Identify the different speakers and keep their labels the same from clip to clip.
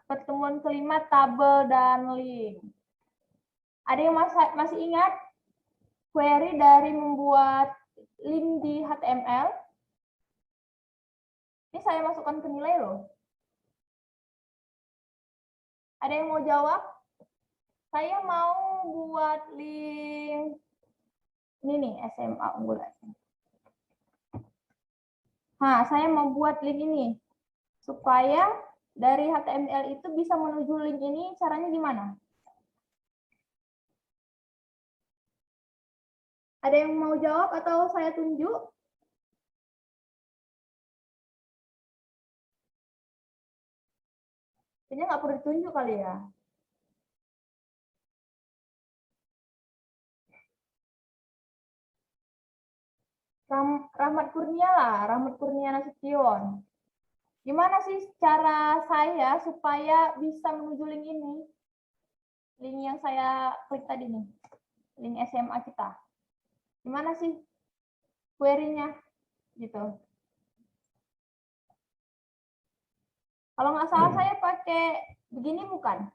Speaker 1: pertemuan kelima tabel dan link. Ada yang masih ingat query dari membuat link di HTML? Ini saya masukkan ke nilai loh. Ada yang mau jawab? Saya mau buat link ini nih, SMA unggulan. Nah, saya mau buat link ini supaya dari HTML itu bisa menuju link ini. Caranya gimana? Ada yang mau jawab atau saya tunjuk? Kayaknya nggak perlu ditunjuk kali ya. Rahmat Kurnia lah, Rahmat Kurnia Nasution. Gimana sih cara saya supaya bisa menuju link ini? Link yang saya klik tadi nih, link SMA kita. Gimana sih query-nya? Gitu. Kalau nggak salah saya pakai begini bukan?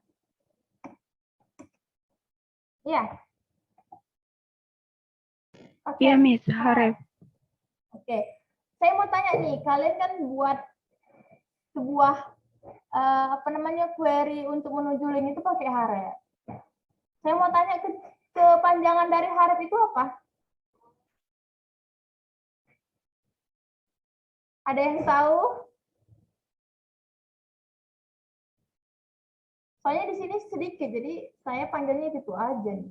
Speaker 1: Iya.
Speaker 2: Iya, Miss, Haref.
Speaker 1: Oke. Saya mau tanya nih, kalian kan buat sebuah query untuk menuju link itu pakai Haref. Saya mau tanya kepanjangan dari Haref itu apa? Ada yang tahu? Soalnya di sini sedikit, jadi saya panggilnya itu aja nih.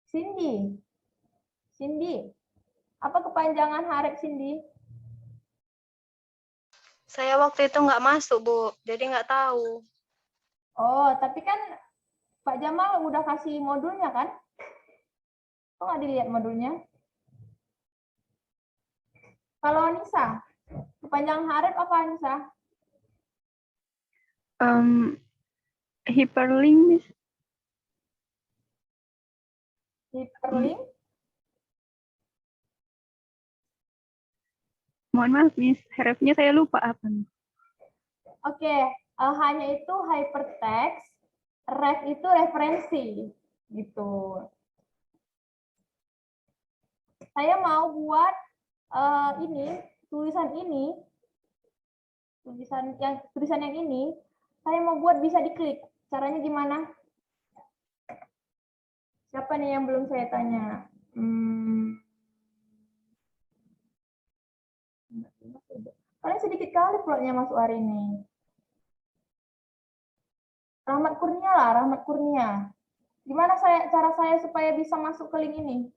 Speaker 1: Cindy. Cindy. Apa kepanjangan Haref, Cindy?
Speaker 3: Saya waktu itu nggak masuk, Bu. Jadi nggak tahu.
Speaker 1: Oh, tapi kan Pak Jamal udah kasih modulnya kan? Kok nggak dilihat modulnya? Kalau Anissa, kepanjangan Haref apa Anissa?
Speaker 2: Hyperlink, Miss.
Speaker 1: Hyperlink?
Speaker 2: Mohon maaf, Miss. Harefnya saya lupa apa, Miss.
Speaker 1: Oke, hanya itu hypertext, ref itu referensi, gitu. Saya mau buat tulisan yang ini, saya mau buat bisa diklik. Caranya gimana? Siapa nih yang belum saya tanya? Kalian sedikit kali plotnya masuk hari ini. Rahmat Kurnia lah, Rahmat Kurnia. Gimana cara saya supaya bisa masuk ke link ini?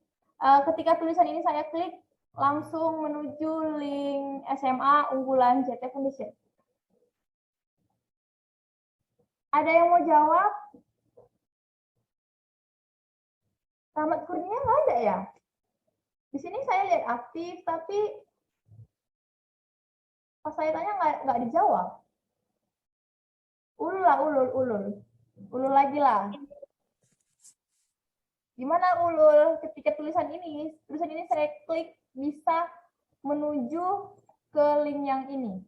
Speaker 1: Ketika tulisan ini saya klik, langsung menuju link SMA unggulan JT Foundation. Ada yang mau jawab? Rahmat Kurnia nggak ada ya? Di sini saya lihat aktif, tapi pas saya tanya nggak dijawab. Ulul lagi lah. Gimana ulul ketika tulisan ini saya klik bisa menuju ke link yang ini.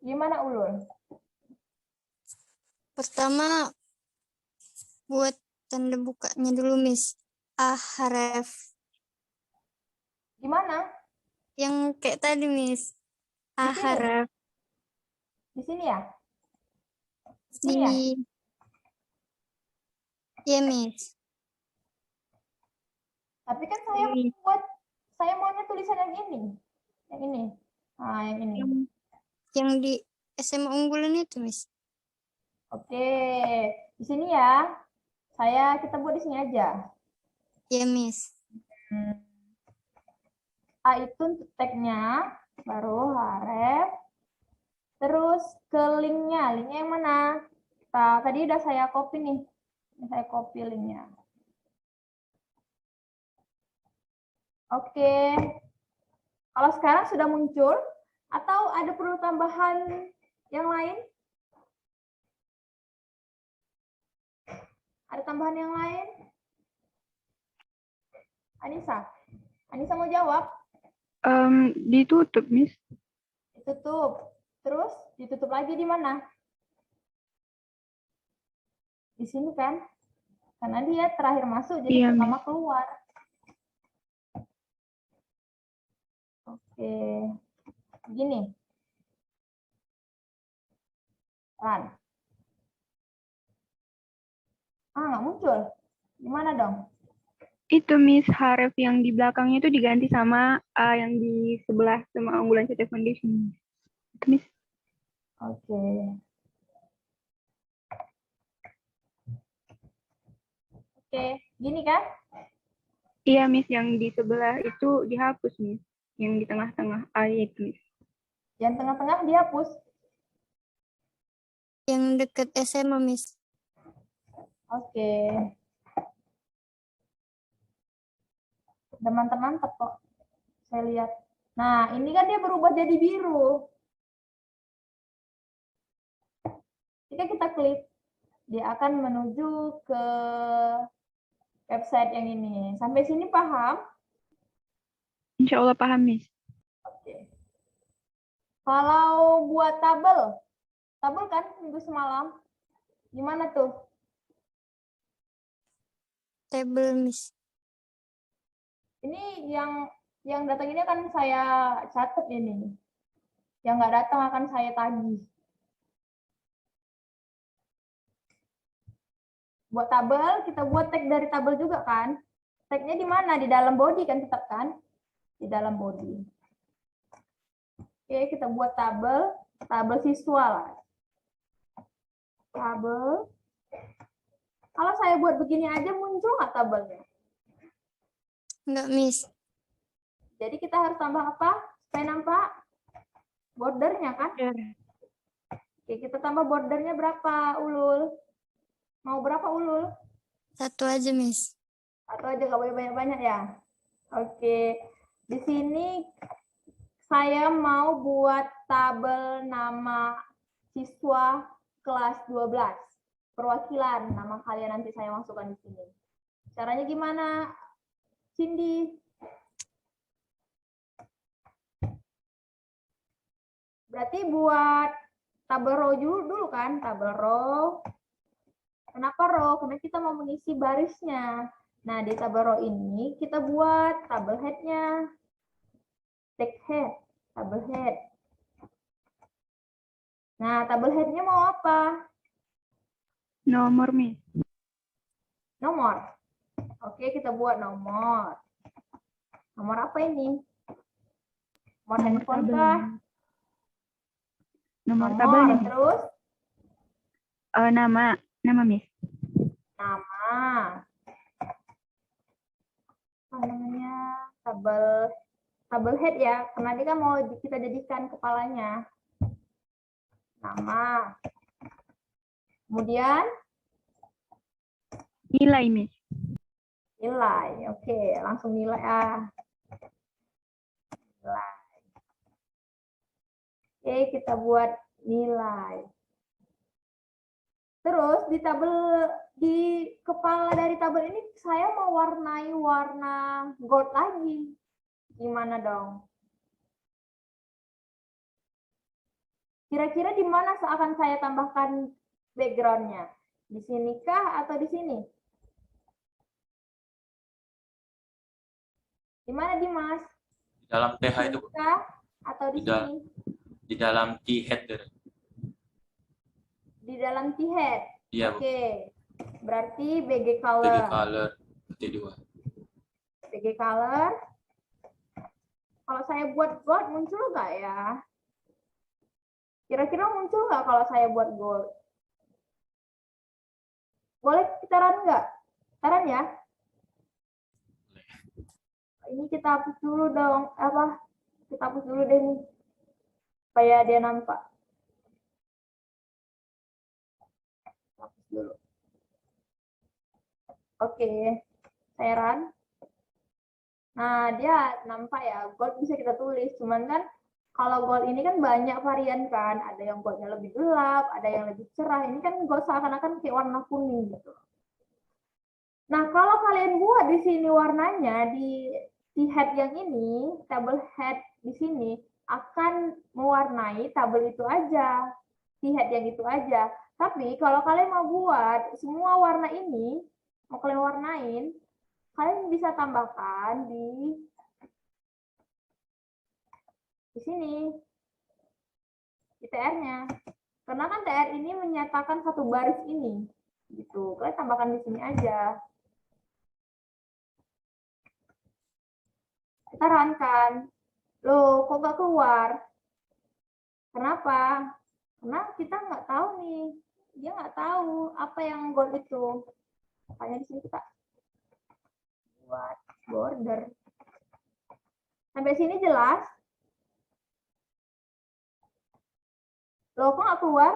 Speaker 1: Gimana ulul?
Speaker 4: Pertama buat tanda bukanya dulu, Miss. Haref.
Speaker 1: Gimana?
Speaker 4: Yang kayak tadi, Miss. Haref.
Speaker 1: Di sini ya?
Speaker 4: Di ya, Miss.
Speaker 1: Tapi kan saya maunya tulisan yang ini. Yang ini. Nah, yang ini.
Speaker 4: Yang di SMA unggulan itu, Miss.
Speaker 1: Oke. Di sini ya. Kita buat di sini aja.
Speaker 4: Ya, Miss.
Speaker 1: A itu untuk tag-nya, baru Haref. Terus ke link-nya yang mana? Tadi udah saya copy nih. Saya copy link-nya. Oke. Kalau sekarang sudah muncul, atau ada perlu tambahan yang lain? Ada tambahan yang lain? Anissa mau jawab?
Speaker 2: Ditutup, Miss.
Speaker 1: Ditutup. Terus ditutup lagi di mana? Di sini kan? Karena dia terakhir masuk, jadi
Speaker 2: Iya,
Speaker 1: pertama
Speaker 2: Miss.
Speaker 1: keluar. Oke. Gini. Ran. Nggak muncul. Gimana dong?
Speaker 2: Itu Miss, href yang di belakangnya itu diganti sama A yang di sebelah sama unggulan CT Foundation. Itu Miss.
Speaker 1: Oke. Oke, gini kan?
Speaker 2: Iya Miss, yang di sebelah itu dihapus Miss. Yang di tengah-tengah A itu Miss.
Speaker 1: Yang tengah-tengah dihapus.
Speaker 4: Yang deket SMA, Miss.
Speaker 1: Oke. Teman-teman kok. Saya lihat. Nah, ini kan dia berubah jadi biru. Jika kita klik, dia akan menuju ke website yang ini. Sampai sini paham?
Speaker 2: Insya Allah paham Miss.
Speaker 1: Oke. Kalau buat tabel kan minggu semalam, gimana tuh?
Speaker 4: Table, Miss.
Speaker 1: Ini yang datang ini akan saya catat ini. Yang nggak datang akan saya tagih. Buat tabel, kita buat tag dari tabel juga kan? Tagnya di mana? Di dalam body kan tetap kan? Di dalam body. Oke, kita buat tabel siswa lah. Tabel. Kalau saya buat begini aja muncul nggak tabelnya?
Speaker 4: Enggak, Miss.
Speaker 1: Jadi kita harus tambah apa? Supaya nampak bordernya kan? Oke, kita tambah bordernya berapa, Ulul? Mau berapa, Ulul?
Speaker 4: 1 aja, Miss.
Speaker 1: Atau aja nggak boleh banyak-banyak ya? Oke, di sini saya mau buat tabel nama siswa kelas 12. Perwakilan nama kalian nanti saya masukkan di sini. Caranya gimana, Cindy? Berarti buat tabel row dulu kan? Tabel row. Kenapa row? Karena kita mau mengisi barisnya. Nah, di tabel row ini kita buat tabel head-nya. Take head, tabel head. Nah, tabel head-nya mau apa?
Speaker 2: Nomor Miss.
Speaker 1: Nomor. Oke, kita buat nomor. Nomor apa ini? Nomor handphone kah?
Speaker 2: Nomor tabelnya Miss.
Speaker 1: Terus?
Speaker 2: Nama Miss.
Speaker 1: Nama. Apa namanya? Tabel head ya, karena dia kan mau kita jadikan kepalanya. Nama. Kemudian
Speaker 2: Nilai Miss.
Speaker 1: nilai. Oke, langsung nilai Nilai. Oke, kita buat nilai. Terus di kepala dari tabel ini saya mau warnai warna gold lagi. Gimana dong? Kira-kira di mana akan saya tambahkan background-nya? Di sini kah atau di sini? Di mana Dimas?
Speaker 5: Di dalam TH itu, Bu.
Speaker 1: Kah atau di sini?
Speaker 5: Di dalam T-head.
Speaker 1: Di dalam T-head.
Speaker 5: Iya, Bu.
Speaker 1: Oke. Berarti BG
Speaker 5: BG
Speaker 1: color.
Speaker 5: color T2.
Speaker 1: BG color. Kalau saya buat gold muncul nggak ya? Kira-kira muncul nggak kalau saya buat gold? Boleh kita run nggak? Run ya? Ini kita hapus dulu dong. Kita hapus dulu deh nih. Supaya dia nampak. Hapus dulu. Oke. Saya run. Nah, dia nampak ya. Gold bisa kita tulis. Cuman kan kalau gold ini kan banyak varian kan. Ada yang goldnya lebih gelap, ada yang lebih cerah. Ini kan gold seakan-akan kayak warna kuning gitu. Nah, kalau kalian buat di sini warnanya di head yang ini, table head di sini, akan mewarnai tabel itu aja, lihat yang itu aja. Tapi kalau kalian mau buat semua warna ini, mau kalian warnain, kalian bisa tambahkan di sini, di TR-nya. Karena kan TR ini menyatakan satu baris ini, gitu. Kalian tambahkan di sini aja. Kita runkan. Loh, kok nggak keluar? Kenapa? Karena kita nggak tahu nih. Dia nggak tahu apa yang goal itu. Makanya di sini kita buat border. Sampai sini jelas? Loh, kok nggak keluar?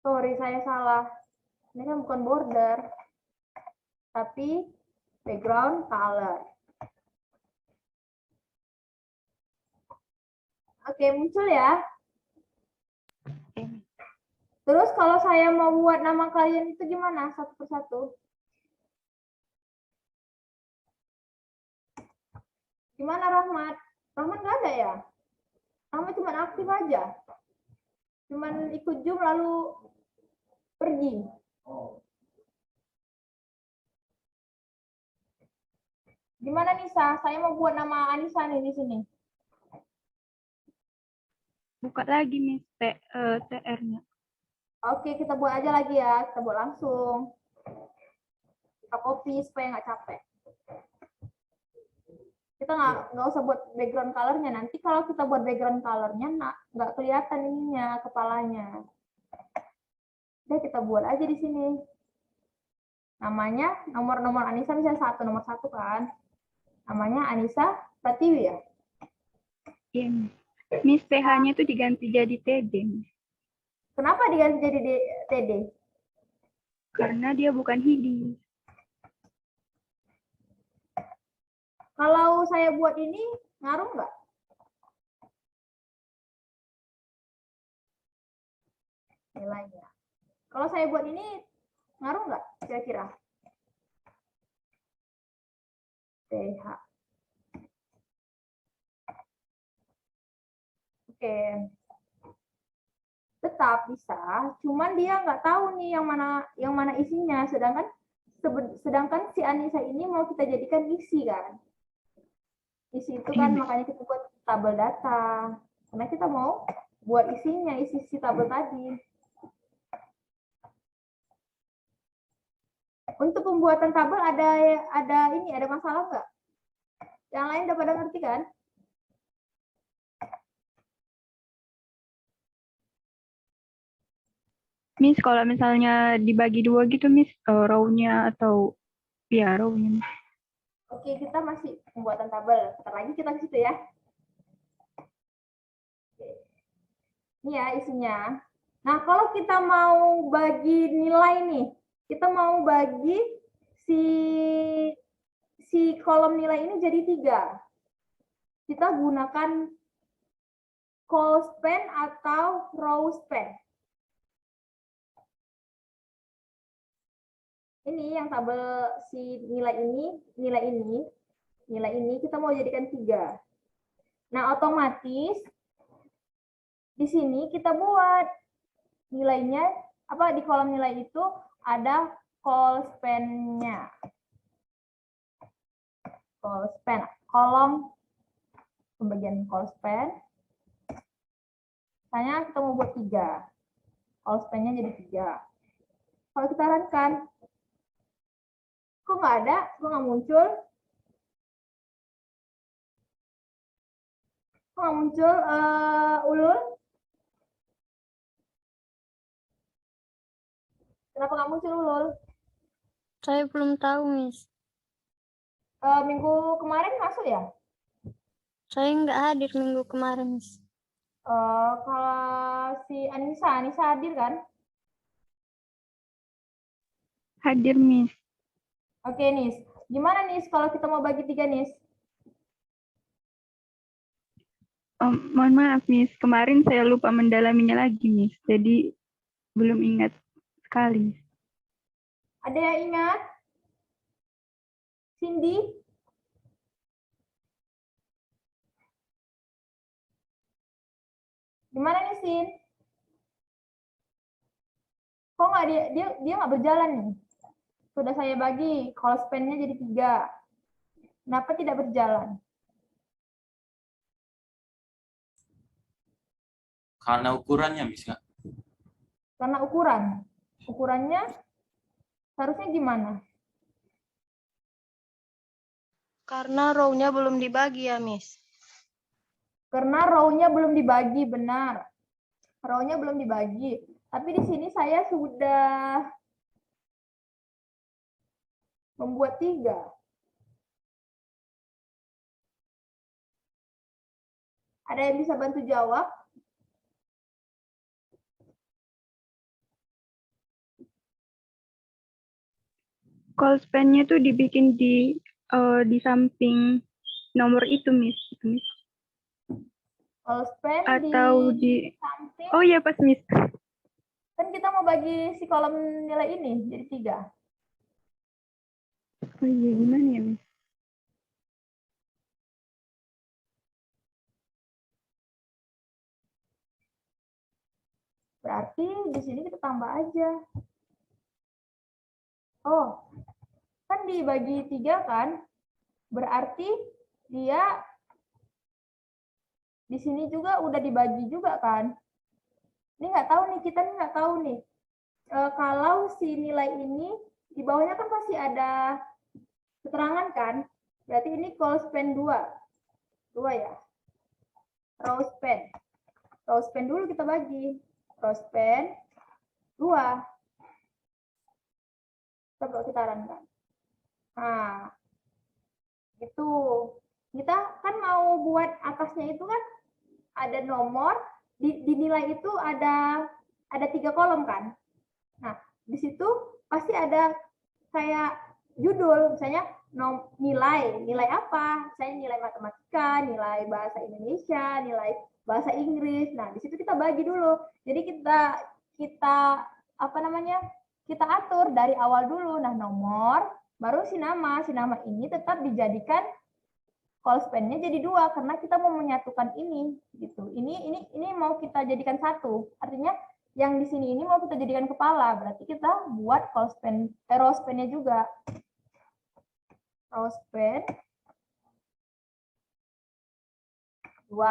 Speaker 1: Sorry, saya salah. Ini kan bukan border, tapi background color. Oke, muncul ya. Terus kalau saya mau buat nama kalian itu gimana? Satu persatu. Gimana Rahmat? Rahmat nggak ada ya? Rahmat cuma aktif aja. Cuman ikut Zoom lalu pergi. Gimana Nisa? Saya mau buat nama Anissa nih di sini.
Speaker 2: Buka lagi Miss TR-nya.
Speaker 1: Oke, kita buat aja lagi ya. Kita buat langsung. Kita copy supaya nggak capek. Kita nggak usah buat background color-nya. Nanti kalau kita buat background color-nya, nggak kelihatan ininya, kepalanya. Udah, kita buat aja di sini. Namanya, nomor Anissa misalnya nomor satu kan. Namanya Anissa Pratiwi ya?
Speaker 2: Iya, Miss PH-nya itu diganti jadi TD.
Speaker 1: Kenapa diganti jadi TD?
Speaker 2: Karena dia bukan HIDI.
Speaker 1: Kalau saya buat ini, ngaruh nggak? Nilainya. Kalau saya buat ini, ngaruh nggak kira-kira? TH. Oke. Tetap bisa, cuman dia nggak tahu nih yang mana isinya. Sedangkan si Anissa ini mau kita jadikan isi kan. Isi itu kan makanya kita buat tabel data. Karena kita mau buat isinya, isi tabel tadi. Untuk pembuatan tabel ada masalah nggak? Yang lain udah pada ngerti kan?
Speaker 2: Miss, kalau misalnya dibagi dua gitu, Miss, row-nya atau ya row-nya.
Speaker 1: Oke, kita masih pembuatan tabel. Bentar lagi kita ke situ ya. Oke. Ini ya isinya. Nah, kalau kita mau bagi nilai nih, kita mau bagi si kolom nilai ini jadi 3. Kita gunakan call span atau row span. Ini yang tabel si nilai ini kita mau jadikan 3. Nah, otomatis di sini kita buat nilainya di kolom nilai itu ada call span-nya. Call span, kolom pembagian call span. Misalnya kita mau buat 3. Call span-nya jadi 3. Kalau kita runkan, kok nggak ada? Kok nggak muncul? Kok nggak muncul, Ulul? Kenapa nggak muncul, Ulul?
Speaker 4: Saya belum tahu, Miss.
Speaker 1: Minggu kemarin masuk ya?
Speaker 4: Saya nggak hadir minggu kemarin, Miss.
Speaker 1: Kalau si Anissa hadir kan?
Speaker 2: Hadir, Miss.
Speaker 1: Oke, Nis. Gimana, Nis, kalau kita mau bagi 3, Nis?
Speaker 2: Mohon maaf, Miss. Kemarin saya lupa mendalaminya lagi, Miss. Jadi belum ingat sekali.
Speaker 1: Ada yang ingat? Cindy? Gimana nih, Sin? Kok nggak dia nggak berjalan nih? Sudah saya bagi call span-nya jadi 3. Kenapa tidak berjalan?
Speaker 5: Karena ukurannya, Miss, Kak.
Speaker 1: Karena ukurannya harusnya gimana?
Speaker 3: Karena row-nya belum dibagi ya, Miss.
Speaker 1: Karena row-nya belum dibagi, benar. Row-nya belum dibagi. Tapi di sini saya sudah membuat 3. Ada yang bisa bantu jawab?
Speaker 2: Call span-nya tuh dibikin di samping nomor itu, Miss.
Speaker 1: Call span
Speaker 2: Atau di
Speaker 1: samping.
Speaker 2: Oh iya pas, Miss.
Speaker 1: Kan kita mau bagi si kolom nilai ini jadi 3.
Speaker 2: Oh iya, gimana ya, Miss?
Speaker 1: Berarti di sini kita tambah aja. Oh, kan dibagi 3 kan? Berarti dia di sini juga udah dibagi juga kan? Ini nggak tahu nih, kita nih nggak tahu nih. Kalau si nilai ini di bawahnya kan pasti ada keterangan kan? Berarti ini call span 2. 2 ya. Row span. Row span dulu kita bagi. Row span 2. Coba kita runkan. Nah, itu. Kita kan mau buat atasnya itu kan ada nomor, di nilai itu ada 3 kolom kan. Nah, di situ pasti ada kayak judul, misalnya nilai apa? Saya nilai matematika, nilai bahasa Indonesia, nilai bahasa Inggris. Nah, di situ kita bagi dulu. Jadi kita apa namanya? Kita atur dari awal dulu. Nah, nomor, baru si nama. Si nama ini tetap dijadikan call span-nya jadi 2 karena kita mau menyatukan ini gitu. Ini mau kita jadikan 1. Artinya yang di sini ini mau kita jadikan kepala. Berarti kita buat call span row span-nya juga. Row span 2.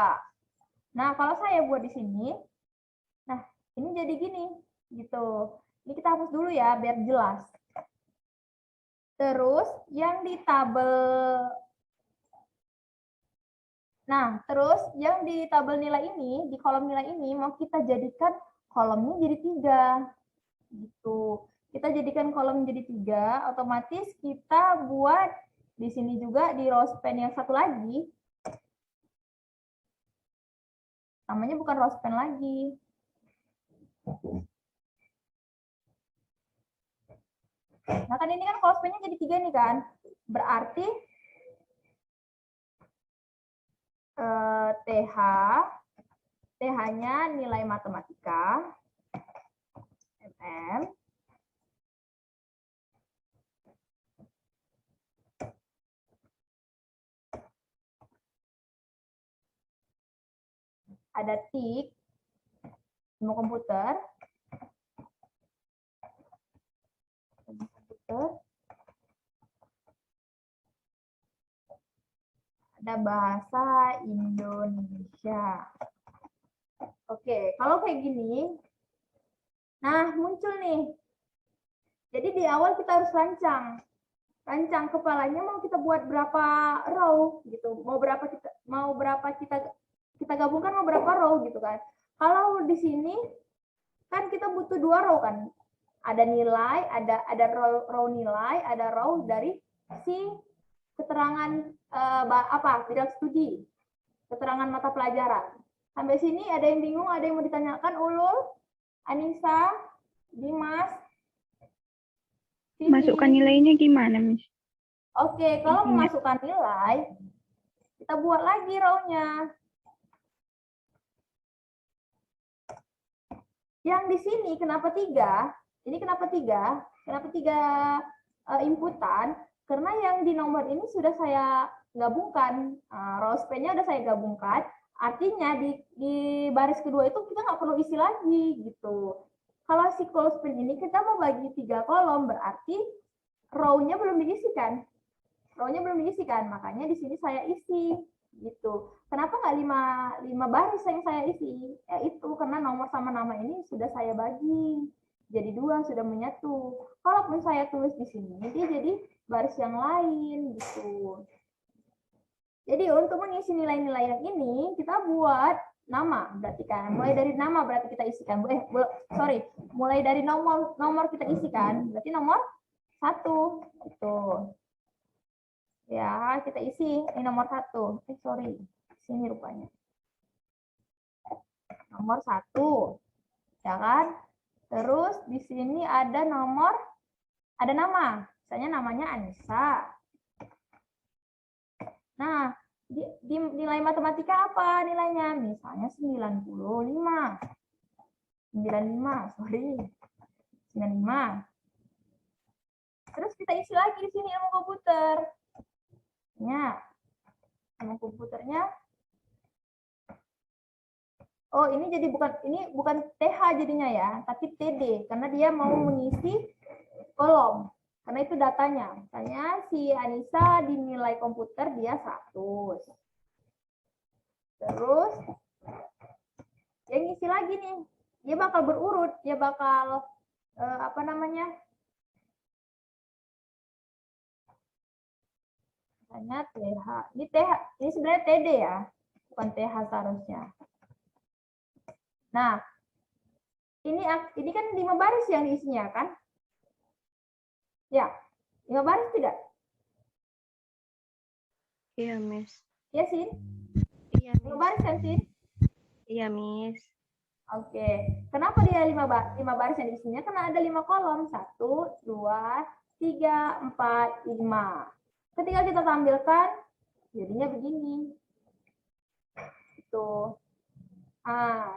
Speaker 1: Nah, kalau saya buat di sini, nah, ini jadi gini gitu. Ini kita hapus dulu ya biar jelas. Terus yang di tabel Nah, terus yang di tabel nilai ini, di kolom nilai ini, mau kita jadikan kolomnya jadi 3. Gitu. Kita jadikan kolom jadi 3, otomatis kita buat di sini juga di row span yang satu lagi. Namanya bukan row span lagi. Nah, kan ini kan call span-nya jadi 3 nih kan. Berarti TH-nya nilai matematika, MM, ada tik, ilmu komputer, ada bahasa Indonesia. Oke, kalau kayak gini, nah muncul nih. Jadi di awal kita harus rancang. Rancang kepalanya mau kita buat berapa row gitu. Mau berapa kita gabungkan mau berapa row gitu kan. Kalau di sini kan kita butuh 2 row kan. Ada nilai, ada row nilai, ada row dari si keterangan bidang studi, keterangan mata pelajaran. Sampai sini ada yang bingung, ada yang mau ditanyakan? Ulul, Anissa, Dimas, Cindy.
Speaker 2: Masukkan nilainya gimana, Miss?
Speaker 1: Oke, kalau memasukkan nilai, kita buat lagi row-nya. Yang di sini kenapa 3? Ini kenapa 3? Kenapa 3 inputan? Karena yang di nomor ini sudah saya gabungkan. Row span-nya sudah saya gabungkan. Artinya di baris kedua itu kita nggak perlu isi lagi gitu. Kalau si close friend ini kita mau bagi 3 kolom, berarti row-nya belum diisikan. Row-nya belum diisikan, makanya di sini saya isi gitu. Kenapa nggak 5 baris yang saya isi? Ya itu karena nomor sama nama ini sudah saya bagi. Jadi 2 sudah menyatu. Kalaupun saya tulis di sini, dia jadi baris yang lain gitu. Jadi untuk mengisi nilai-nilai yang ini, kita buat nama, berarti kan. Mulai dari nama berarti kita isikan. Mulai dari nomor kita isikan, berarti nomor 1. Itu. Ya, kita isi ini nomor 1. Sini rupanya. Nomor 1. Ya kan? Terus di sini ada nama. Misalnya namanya Anissa. Nah, di nilai matematika apa nilainya? Misalnya 95. 95. Terus kita isi lagi di sini ilmu komputer. Ya, ilmu komputernya. Oh, ini bukan TH jadinya ya, tapi TD karena dia mau mengisi kolom. Karena itu datanya. Misalnya si Anissa di nilai komputer dia 100. Terus dia ngisi lagi nih. Dia bakal berurut, dia bakal misalnya TH. Ini sebenarnya TD ya, bukan TH seharusnya. Nah, ini kan 5 baris yang diisinya kan? Ya, 5 baris tidak?
Speaker 3: Iya, Miss.
Speaker 1: Iya, Sin?
Speaker 3: Iya,
Speaker 1: 5 baris kan, Sin?
Speaker 3: Iya, Miss.
Speaker 1: Oke. Kenapa dia 5 baris yang diisinya? Karena ada 5 kolom. 1, 2, 3, 4, 5. Ketika kita tampilkan, jadinya begini. Tuh.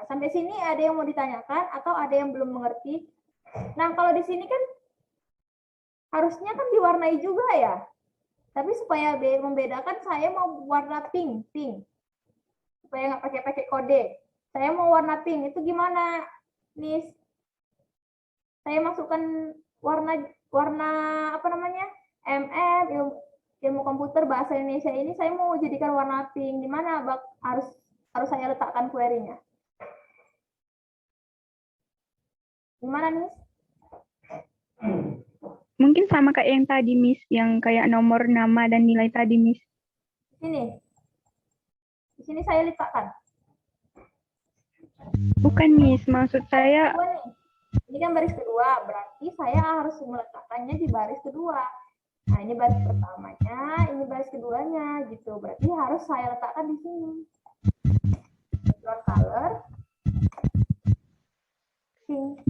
Speaker 1: Sampai sini ada yang mau ditanyakan atau ada yang belum mengerti? Nah, kalau di sini kan harusnya kan diwarnai juga ya. Tapi supaya membedakan, saya mau warna pink. Supaya nggak pakai kode. Saya mau warna pink. Itu gimana, Nis? Saya masukkan warna ilmu komputer bahasa Indonesia ini saya mau jadikan warna pink. Di mana harus saya letakkan query-nya? Gimana, Nis?
Speaker 2: Mungkin sama kayak yang tadi, Miss, yang kayak nomor nama dan nilai tadi, Miss.
Speaker 1: Di sini saya letakkan.
Speaker 2: Bukan, Miss. Maksud saya,
Speaker 1: Ini kan baris kedua, berarti saya harus meletakkannya di baris kedua. Nah, ini baris pertamanya, ini baris keduanya, gitu. Berarti harus saya letakkan di sini. Background color, pink.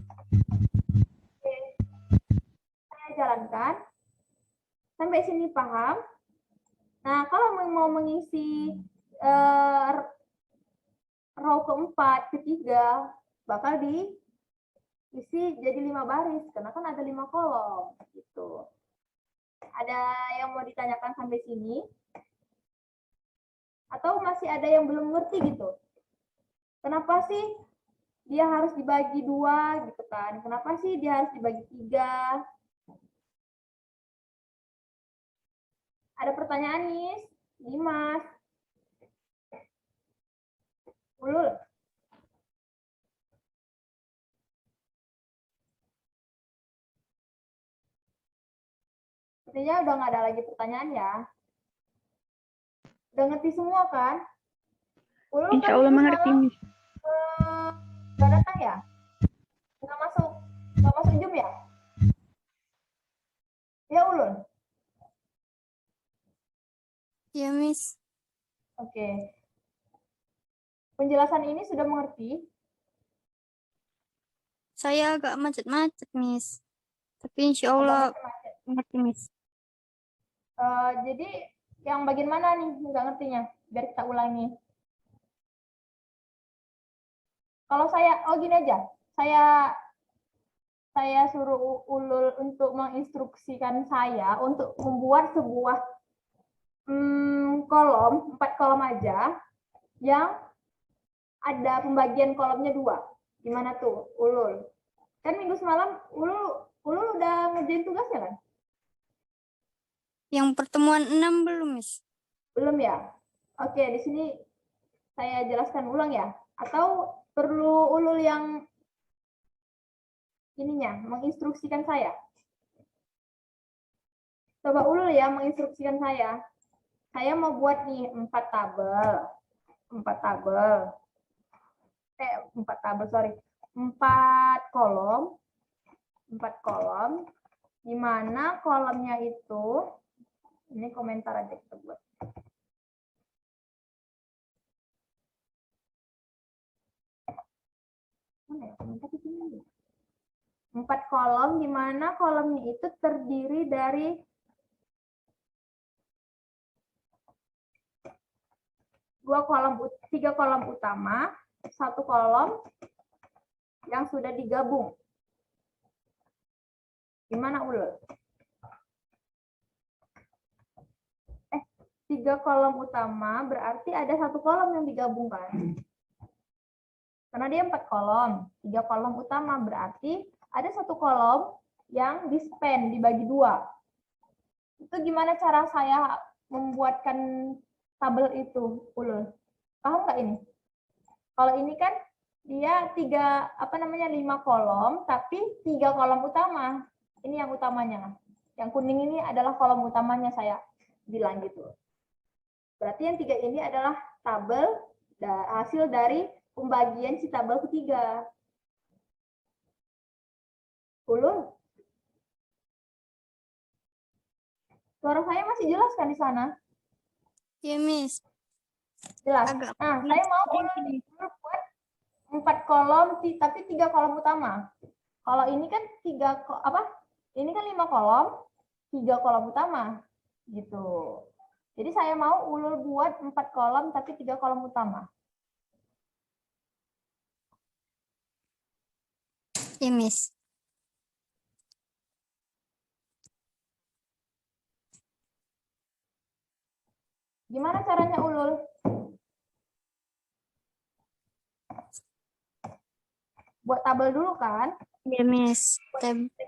Speaker 1: Oke. Saya jalankan. Sampai sini paham? Nah, kalau mau mengisi row keempat, ketiga, bakal diisi jadi 5 baris, karena kan ada 5 kolom. Gitu. Ada yang mau ditanyakan sampai sini? Atau masih ada yang belum ngerti gitu? Kenapa sih dia harus dibagi 2 gitu kan? Kenapa sih dia harus dibagi 3? Ada pertanyaan, Nis? Dimas? Ulul? Sepertinya udah nggak ada lagi pertanyaan ya. Udah ngerti semua kan? Ulul
Speaker 2: insya
Speaker 1: kan
Speaker 2: Allah
Speaker 1: minggu
Speaker 2: mengerti,
Speaker 1: semalam,
Speaker 2: Miss.
Speaker 1: nggak datang ya? Nggak masuk Zoom ya? Ya, Ulul?
Speaker 4: Ya, Miss.
Speaker 1: Oke. Penjelasan ini sudah mengerti?
Speaker 4: Saya agak macet-macet, Miss. Tapi insya Allah
Speaker 1: Macet-macet.
Speaker 4: ngerti, Miss.
Speaker 1: Jadi yang bagian mana nih nggak ngertinya? Biar kita ulangi. Kalau gini aja. Saya suruh Ulul untuk menginstruksikan saya untuk membuat sebuah 4 kolom aja yang ada pembagian kolomnya 2. Gimana tuh, Ulul? Kan minggu semalam Ulul udah ngerjain tugasnya kan?
Speaker 4: Yang pertemuan 6 belum, Miss?
Speaker 1: Belum ya? Oke, di sini saya jelaskan ulang ya. Atau perlu Ulul yang ininya, menginstruksikan saya? Coba Ulul ya menginstruksikan saya. Saya mau buat nih 4 tabel. 4 tabel. 4 tabel, sorry. 4 kolom. 4 kolom. Di mana kolomnya itu, ini komentar aja kita buat. Mana ya komentar di sini? 4 kolom, di mana kolomnya itu terdiri dari 3 kolom utama, 1 kolom yang sudah digabung. Gimana Ulul? 3 kolom utama berarti ada 1 kolom yang digabungkan. Karena dia 4 kolom, 3 kolom utama berarti ada 1 kolom yang di-span, dibagi 2. Itu gimana cara saya membuatkan tabel itu, Ulul? Paham nggak ini? Kalau ini kan dia 5 kolom, tapi 3 kolom utama. Ini yang utamanya. Yang kuning ini adalah kolom utamanya, saya bilang gitu. Berarti yang 3 ini adalah tabel hasil dari pembagian si tabel ketiga. Ulul? Suara saya masih jelas kan di sana?
Speaker 4: Iya, Miss.
Speaker 1: Jelas.
Speaker 4: Agak
Speaker 1: Nah, saya mau Ulul buat 4 kolom, tapi 3 kolom utama. Kalau ini kan 3 Ini kan 5 kolom, 3 kolom utama. Gitu. Jadi saya mau Ulul buat 4 kolom, tapi 3 kolom utama.
Speaker 4: Iya, Miss.
Speaker 1: Gimana caranya Ulul? Buat tabel dulu kan?
Speaker 4: Iya, Miss.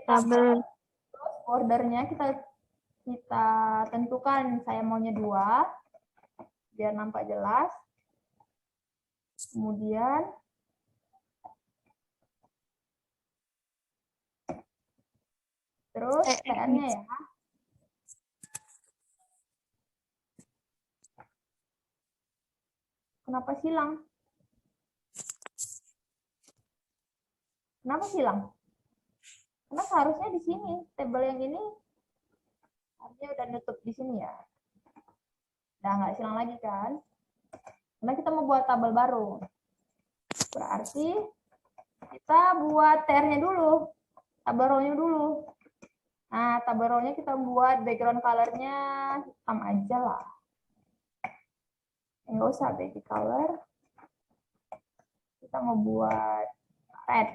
Speaker 4: Tabel.
Speaker 1: Terus ordernya kita tentukan. Saya maunya 2, biar nampak jelas. Kemudian terus PR-nya ya. Kenapa silang? Kenapa silang? Karena seharusnya di sini, tabel yang ini harusnya udah nutup di sini ya. Udah nggak silang lagi kan? Karena kita mau buat tabel baru. Berarti kita buat TR-nya dulu, tabel row-nya dulu. Nah, tabel row-nya kita buat background color-nya hitam aja lah. Nggak usah baby color. Kita mau buat red.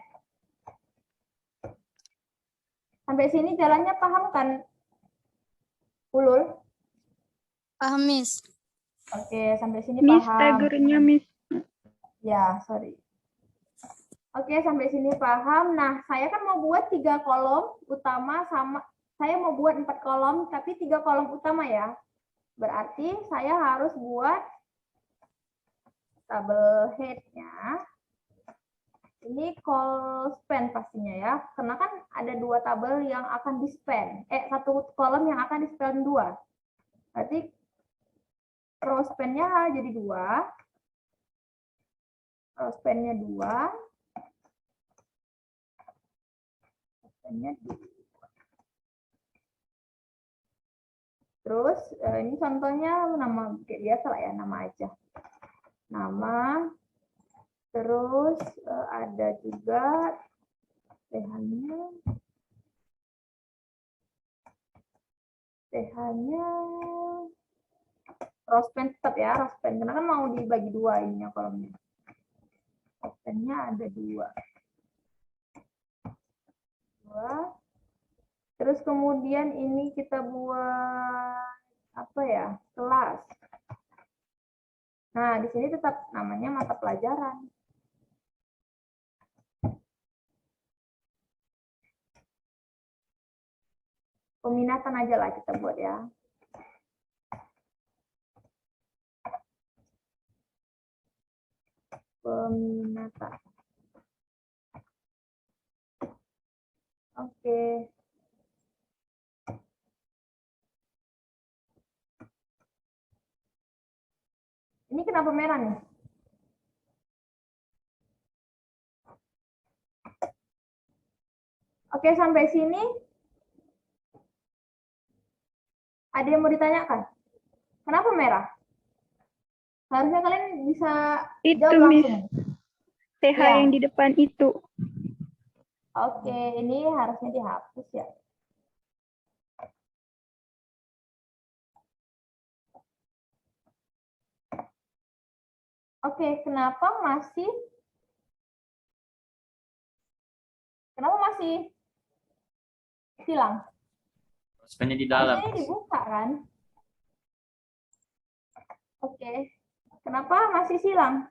Speaker 1: Sampai sini jalannya paham kan, Ulul?
Speaker 4: Paham, Miss.
Speaker 1: Oke, sampai sini
Speaker 2: Miss,
Speaker 1: paham.
Speaker 2: tagernya Miss.
Speaker 1: Ya, sorry. Oke, sampai sini paham. Nah, saya kan mau buat 3 kolom utama sama, saya mau buat 4 kolom, tapi 3 kolom utama ya. Berarti saya harus buat tabel head-nya. Ini call span pastinya ya, karena kan ada 2 tabel yang akan di-span. 1 kolom yang akan di-span 2. Berarti row span-nya jadi 2. Row span-nya 2. Span-nya 2. Terus ini contohnya nama kayak biasa lah ya, nama aja. Nama. Terus ada juga TH-nya. TH-nya row span tetap ya, row span karena kan mau dibagi 2 ininya kolomnya. Row span-nya ada 2. Terus kemudian ini kita buat apa ya? Kelas. Nah, di sini tetap namanya mata pelajaran. Peminatan aja lah kita buat ya. Peminatan. Oke. Ini kenapa merah nih? Oke, sampai sini ada yang mau ditanyakan? Kenapa merah? Harusnya kalian bisa
Speaker 2: Itu,
Speaker 1: jawab
Speaker 2: Miss.
Speaker 1: langsung.
Speaker 2: TH
Speaker 1: Ya.
Speaker 2: yang di depan itu.
Speaker 1: Oke, ini harusnya dihapus ya. Oke, kenapa masih silang?
Speaker 5: Sebenarnya di dalam.
Speaker 1: Harusnya ini dibuka kan? Oke, kenapa masih silang?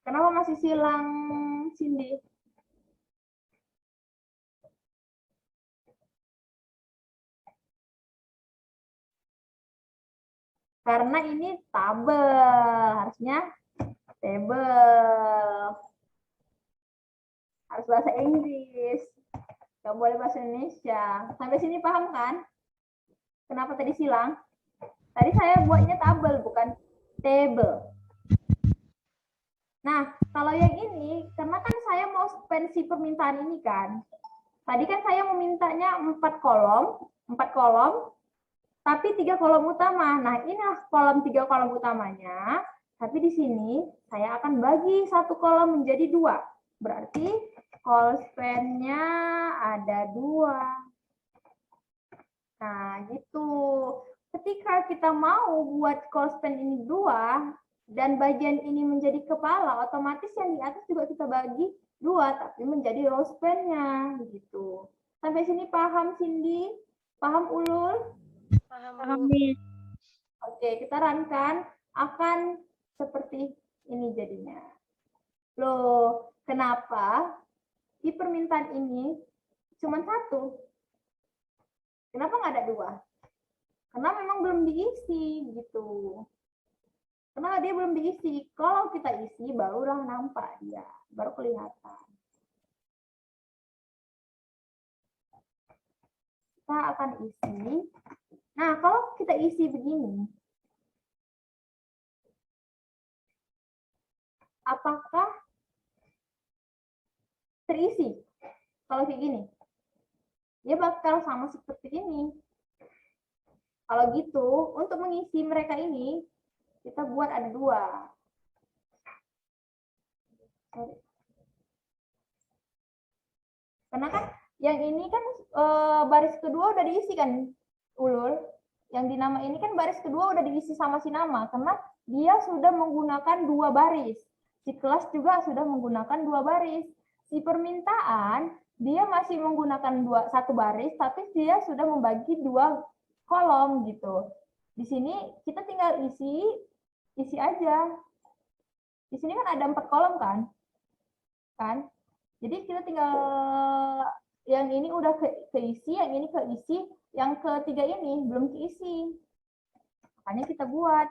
Speaker 1: Kenapa masih silang, Cindy? Karena ini tabel, harusnya table. Harus bahasa Inggris. Gak boleh bahasa Indonesia. Sampai sini paham kan? Kenapa tadi silang? Tadi saya buatnya tabel, bukan table. Nah, kalau yang ini, karena kan saya mau pensi permintaan ini kan. Tadi kan saya memintanya 4 kolom, tapi 3 kolom utama. Nah, inilah 3 kolom utamanya. Tapi di sini saya akan bagi 1 kolom menjadi 2. Berarti call span-nya ada 2. Nah, gitu. Ketika kita mau buat call span ini 2, dan bagian ini menjadi kepala, otomatis yang di atas juga kita bagi 2, tapi menjadi row span-nya. Gitu. Sampai sini paham, Cindy? Paham, Ulul?
Speaker 3: Paham, Bu.
Speaker 2: Miss.
Speaker 1: Oke, kita runkan akan seperti ini jadinya. Loh, kenapa di permintaan ini cuma 1? Kenapa nggak ada 2? Karena memang belum diisi gitu. Karena dia belum diisi. Kalau kita isi barulah nampak dia, baru kelihatan. Kita akan isi. Nah, kalau kita isi begini, apakah terisi? Kalau kayak gini, dia bakal sama seperti ini. Kalau gitu, untuk mengisi mereka ini, kita buat ada 2. Karena kan yang ini kan baris kedua udah diisi kan, Ulul. Yang di nama ini kan baris kedua udah diisi sama si nama, karena dia sudah menggunakan 2 baris. Si kelas juga sudah menggunakan 2 baris. Si permintaan, dia masih menggunakan 1 baris, tapi dia sudah membagi 2 kolom gitu. Di sini kita tinggal isi aja. Di sini kan ada 4 kolom kan? Jadi kita tinggal yang ini udah keisi, yang ini keisi, yang ketiga ini belum keisi. Makanya kita buat.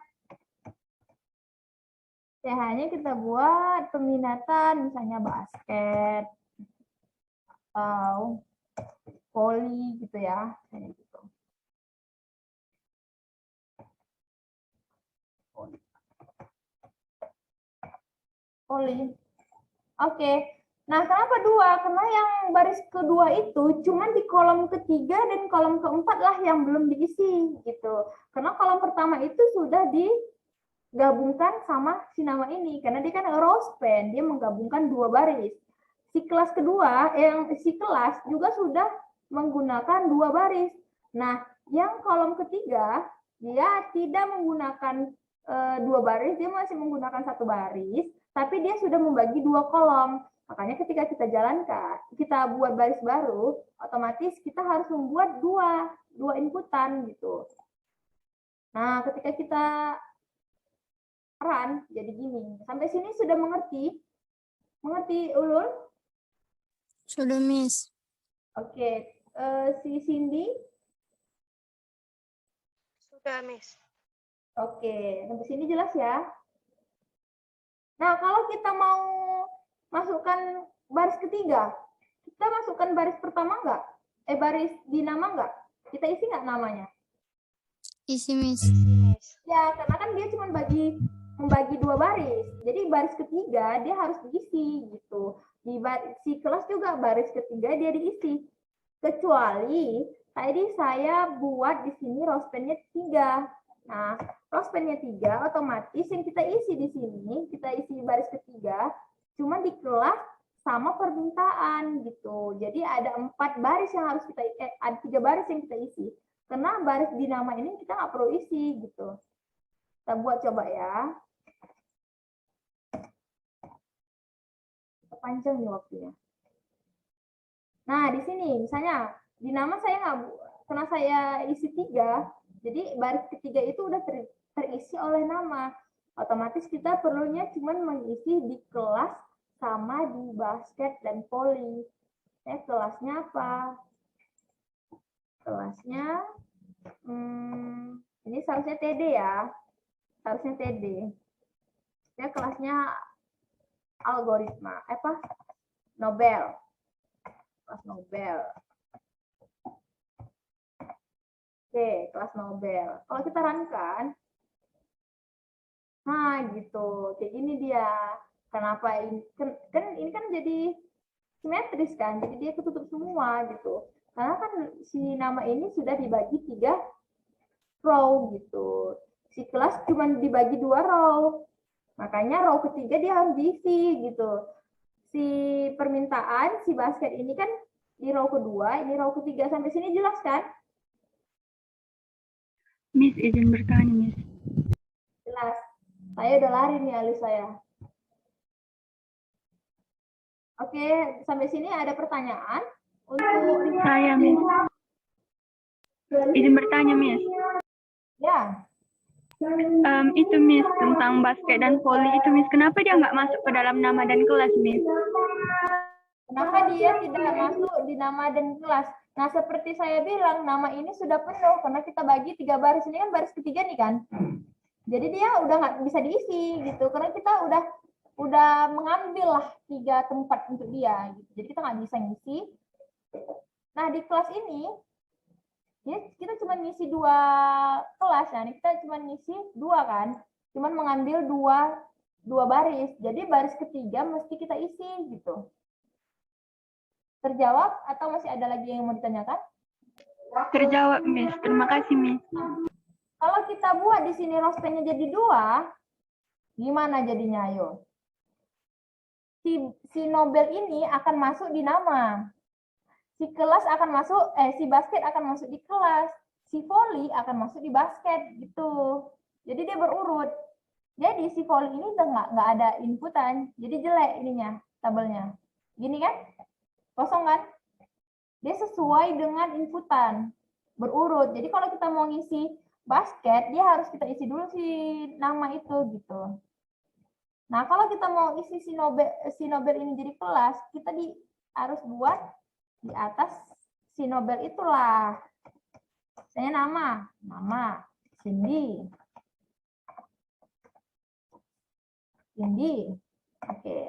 Speaker 1: Hanya kita buat peminatan misalnya basket atau voli gitu ya, kayak gitu. Voli. Oke. Nah, kenapa 2? Karena yang baris kedua itu cuma di kolom ketiga dan kolom keempat lah yang belum diisi gitu. Karena kolom pertama itu sudah digabungkan sama si nama ini, karena dia kan row span, dia menggabungkan 2 baris. Si kelas kedua, si kelas juga sudah menggunakan 2 baris. Nah, yang kolom ketiga dia tidak menggunakan 2 baris, dia masih menggunakan 1 baris, tapi dia sudah membagi 2 kolom. Makanya ketika kita jalankan, kita buat baris baru, otomatis kita harus membuat dua inputan gitu. Nah, ketika kita run, jadi gini. Sampai sini sudah mengerti? Mengerti, Ulul?
Speaker 4: Sudah, Miss.
Speaker 1: Oke. Si Cindy?
Speaker 3: Sudah, Miss.
Speaker 1: Oke. Sampai sini jelas ya? Nah, kalau kita mau masukkan baris ketiga, kita masukkan baris pertama nggak? Baris di nama nggak? Kita isi nggak namanya?
Speaker 4: Isi, Miss.
Speaker 1: Ya, karena kan dia cuma membagi dua baris. Jadi baris ketiga dia harus diisi gitu. Di si kelas juga baris ketiga dia diisi. Kecuali tadi saya buat di sini rospennya 3. Nah, rospennya 3 otomatis yang kita isi di sini, kita isi baris ketiga cuma di kelas sama permintaan gitu. Jadi ada 4 baris yang harus kita ada 3 baris yang kita isi. Karena baris di nama ini kita nggak perlu isi gitu. Kita buat coba ya. Panjang nih waktunya. Nah, di sini misalnya di nama saya nggak, karena saya isi 3, jadi baris ketiga itu udah terisi oleh nama. Otomatis kita perlunya cuma mengisi di kelas sama di basket dan voli. Kelasnya apa? Kelasnya ini seharusnya TD ya. Harusnya TD. Ya, kelasnya algoritma. Nobel. Kelas Nobel. Oke, kelas Nobel. Kalau kita runkan, nah gitu. Kayak gini dia. Kenapa ini? Ini kan jadi simetris kan. Jadi dia ketutup semua gitu. Karena kan si nama ini sudah dibagi 3 row gitu. Si kelas cuma dibagi 2 row. Makanya row ketiga dia harus diisi gitu. Si permintaan, si basket ini kan di row kedua, ini row ketiga. Sampai sini jelas kan?
Speaker 2: Miss, izin bertanya, Miss.
Speaker 1: Jelas. Saya udah lari nih alus saya. Oke, sampai sini ada pertanyaan? Untuk
Speaker 2: Saya, Miss. Izin bertanya, Miss.
Speaker 1: ya.
Speaker 2: Itu, Miss, tentang basket dan voli itu, Miss. Kenapa dia nggak masuk ke dalam nama dan kelas, Miss?
Speaker 1: Kenapa dia tidak masuk di nama dan kelas? Nah, seperti saya bilang, nama ini sudah penuh karena kita bagi 3 baris. Ini kan baris ketiga nih kan. Jadi dia udah nggak bisa diisi gitu, karena kita udah mengambil lah 3 tempat untuk dia. Gitu. Jadi kita nggak bisa ngisi. Nah, di kelas ini ya, kita cuma ngisi 2 kelas. Nah, ini kita cuma ngisi 2 kan. Cuma mengambil 2 baris. Jadi baris ketiga mesti kita isi gitu. Terjawab atau masih ada lagi yang mau ditanyakan?
Speaker 2: Terjawab, Miss. Terima kasih, Miss.
Speaker 1: Kalau kita buat di sini rospennya jadi 2, gimana jadinya? Ayo. Si Nobel ini akan masuk di nama. Si kelas akan masuk, si basket akan masuk di kelas. Si voli akan masuk di basket gitu. Jadi dia berurut. Jadi si voli ini udah nggak ada inputan. Jadi jelek ininya, tabelnya. Gini kan? Kosong kan? Dia sesuai dengan inputan. Berurut. Jadi kalau kita mau ngisi basket, dia harus kita isi dulu si nama itu gitu. Nah, kalau kita mau isi si Nobel ini jadi kelas, kita harus buat di atas si Nobel itulah. Saya nama Cindy. Oke.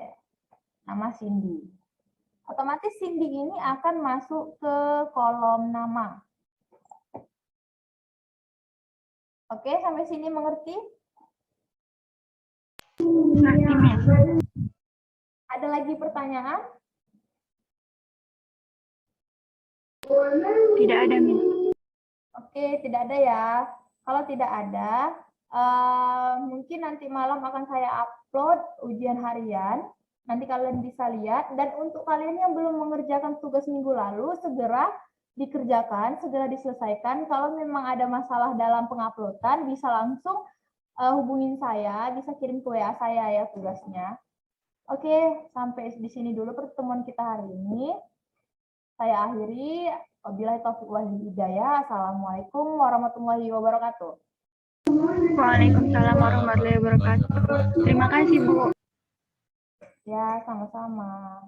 Speaker 1: Nama Cindy. Otomatis Cindy ini akan masuk ke kolom nama. Oke, sampai sini mengerti?
Speaker 2: Ngerti, Miss.
Speaker 1: Ada lagi pertanyaan?
Speaker 2: Tidak ada, Miss.
Speaker 1: Oke, tidak ada ya. Kalau tidak ada, mungkin nanti malam akan saya upload ujian harian. Nanti kalian bisa lihat. Dan untuk kalian yang belum mengerjakan tugas minggu lalu, segera dikerjakan, segera diselesaikan. Kalau memang ada masalah dalam penguploadan, bisa langsung hubungin saya, bisa kirim ke WA saya ya tugasnya. Oke, sampai di sini dulu pertemuan kita hari ini. Saya akhiri. Wabillahi taufiq wal hidayah. Assalamualaikum warahmatullahi wabarakatuh.
Speaker 2: Waalaikumsalam warahmatullahi wabarakatuh. Terima kasih, Bu.
Speaker 1: Ya, sama-sama.